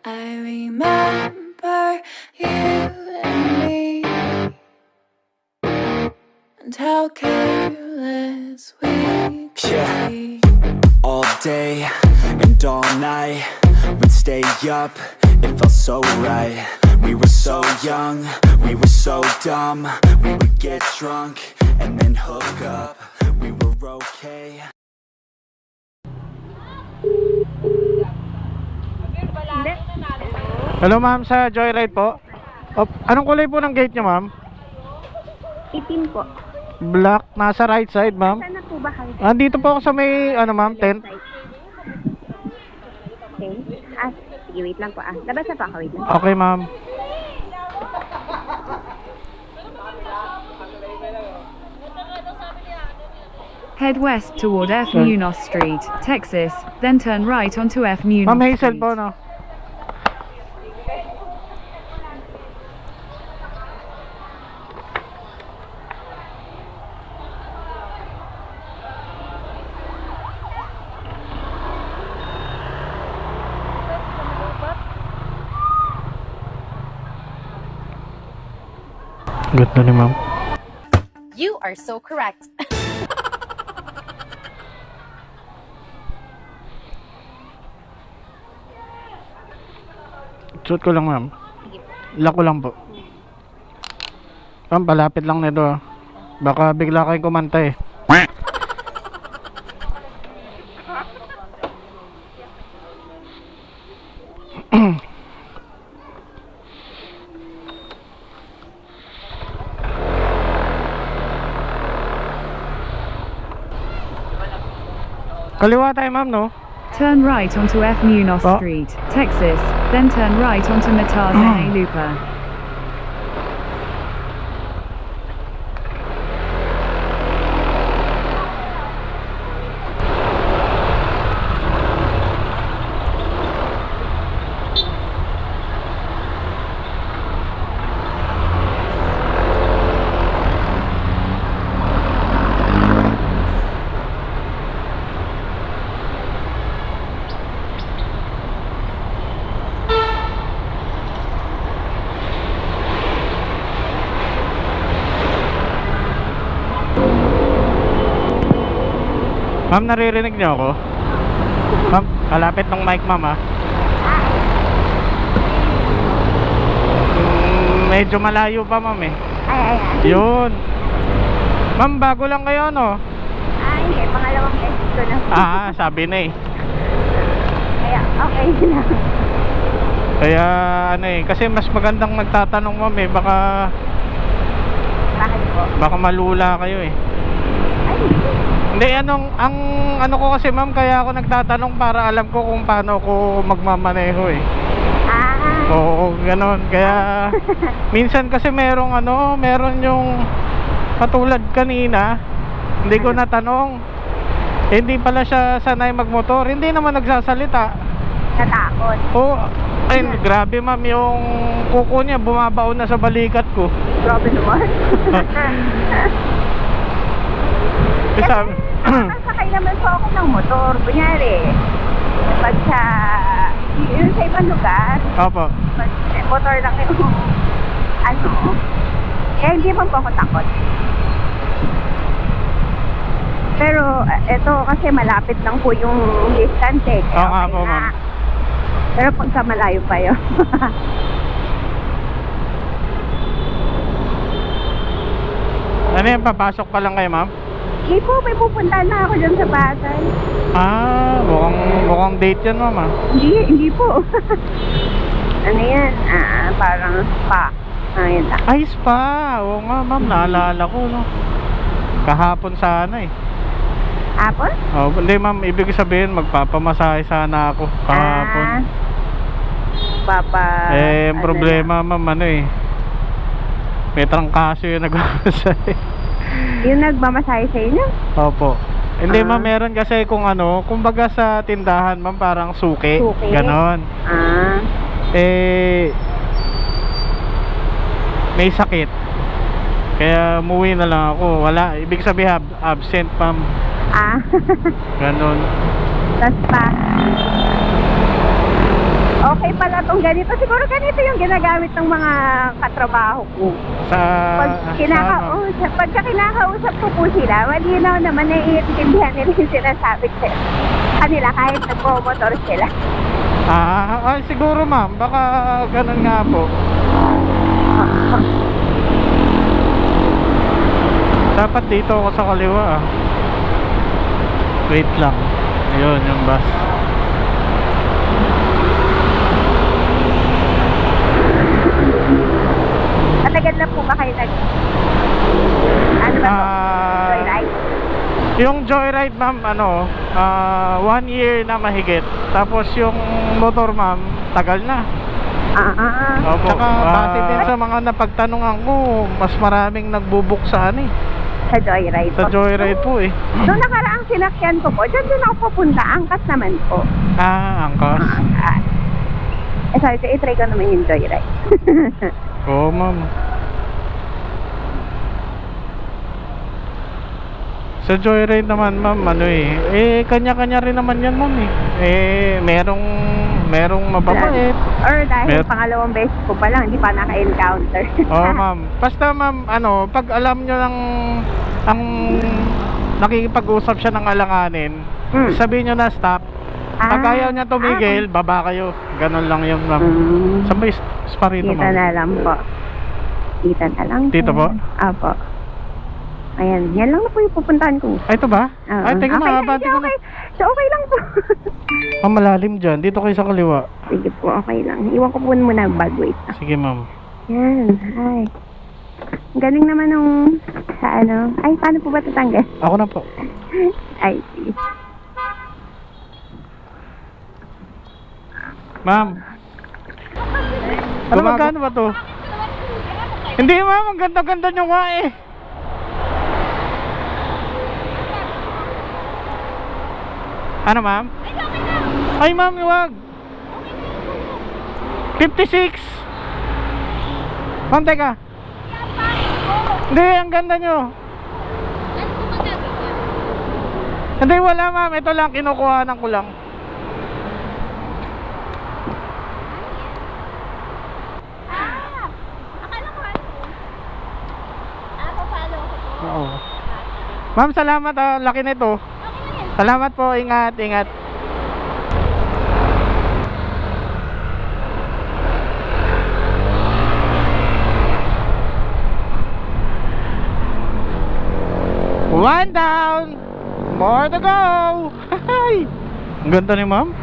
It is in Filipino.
I remember you and me, and how careless we could be. All day and all night, we'd stay up, it felt so right. We were so young, we were so dumb. We would get drunk and then hook up. We were okay. Hello ma'am, sa Joyride po. Anong kulay po ng gate nyo ma'am? Itim po. Black, nasa right side ma'am. Saan na po ba kayo? Andito po ako sa may ma'am, tent. Okay. Sige, wait lang po Labas na po ako, wait lang. Okay ma'am. Head west toward F. Munoz Street, Texas, then turn right onto F. Munoz Ma'am Hazel Street. po, no? Ganda ni ma'am. You are so correct. Shoot ko lang ma'am. Lock ko lang po. Ma'am, palapit lang nito. Baka bigla kayong kumanta eh. Kaliwa tayo ma'am, no? Turn right onto F. Munoz Oh. Street, Texas, then turn right onto Matazene Lupa. Ma'am, naririnig niyo ako? Ma'am, kalapit ng mic ma'am ha. Medyo malayo pa ma'am eh. Ay. Yun. Ma'am, bago lang kayo no? Hindi. Pangalawang beses ko na. Sabi na eh. Kaya, okay na. Kaya ano eh, kasi mas magandang nagtatanong ma'am eh. Bakit po? Baka malula kayo eh. Ay, Hindi, ang ano ko kasi ma'am, kaya ako nagtatanong para alam ko kung paano ako magmamaneho eh. Oo, ganon. Kaya minsan kasi meron yung katulad kanina, hindi ko natanong. Hindi pala siya sanay magmotor, hindi naman nagsasalita. natakot. Oo, ay grabe ma'am, yung kuko niya bumabaon na sa balikat ko. Grabe naman. Sabi, Nakasakay naman po ako ng motor. Kunyari, pag yun sa ibang lugar, opo. pag motor lang yung, kaya hindi man po ako takot. Pero, ito kasi malapit lang po yung distance eh. Kaya Oo nga okay po, na. ma'am. Pero pagka malayo pa yun. Ano yan, papasok pa lang kayo ma'am? Hindi po, may pupunta na ako dyan sa Pasay. Mukhang date yan ma'am ah. Hindi po. Ano yan? Parang spa. Ayun lang. Ay, spa. Oo nga ma'am, naalala ko no. Kahapon sana eh. Apple? Oh, hindi ma'am, ibig sabihin magpapamasahe sana ako kahapon. Ang problema ma'am, may trangkaso yung nagmamasahe. Yung nagmamasahe sa inyo? Opo. Hindi ma'am, meron kasi kumbaga sa tindahan ma'am, parang suki. Ganon. May sakit. Kaya umuwi na lang ako. Wala, ibig sabihin absent ma'am. Ganon. Tas pa. Okay pala tong ganito. Siguro ganito yung ginagamit ng mga katrabaho ko. Sa Pagka kinakausap ko po sila, malinaw naman naiintindihan nila yung sinasabi ko kanila kahit nagpo-motor sila. Siguro ma'am, baka ganun nga po. Dapat dito ako sa kaliwa ah. Wait lang. Ayun yung bus. Matagal na po ba kayo ano ba po? Joyride? Yung joyride ma'am, 1 year na mahigit. Tapos yung motor ma'am, tagal na. Opo. Tsaka base din sa mga napagtanungan ko, mas maraming nagbubuk sa Sa joyride sa po. joyride po eh. Noong nakaraang sinakyan ko po, dyan din ako pupunta. Angkas naman po. Angkas. Sabi ko, i-try ko naman yung joyride. Oo ma'am. Sa joyride naman ma'am, kanya-kanya rin naman yan ma'am merong mababait. Or dahil pangalawang beses ko pa lang, hindi pa naka-encounter. Oo ma'am. Basta ma'am, pag alam nyo ang nakikipag-usap siya ng alanganin, sabihin nyo na stop. Pag ayaw niya tumigil, baba kayo. Ganon lang yun ma'am. Sa may sparito Kita ma'am. na lang po. Kita na lang po. Dito po? Apo. Ayan, yan lang na po yung pupuntahan ko. Ay, ito ba? Ay, teka okay, mahaba. okay. So, okay lang po. Malalim dyan. Dito kayo sa kaliwa. Sige po, okay lang. Iwan ko po muna ang bag. Wait. Sige ma'am. Yan, hi. Ang galing naman nung sa Ay, paano po ba tatanggal? Ako na po. Ay, sige. Ma'am. Magkano ba to? Hindi ma'am, ang ganda-ganda nyo nga eh. Ano ma'am? Ay ma'am, huwag. 56. Ma'am, teka. Hindi, ang ganda nyo. Hindi, wala ma'am. Ito lang, kinukuhanan ko lang. Oo. Ma'am, salamat. Laki nito. Salamat po. Ingat, ingat. One down. More to go. Ang ganda ni ma'am.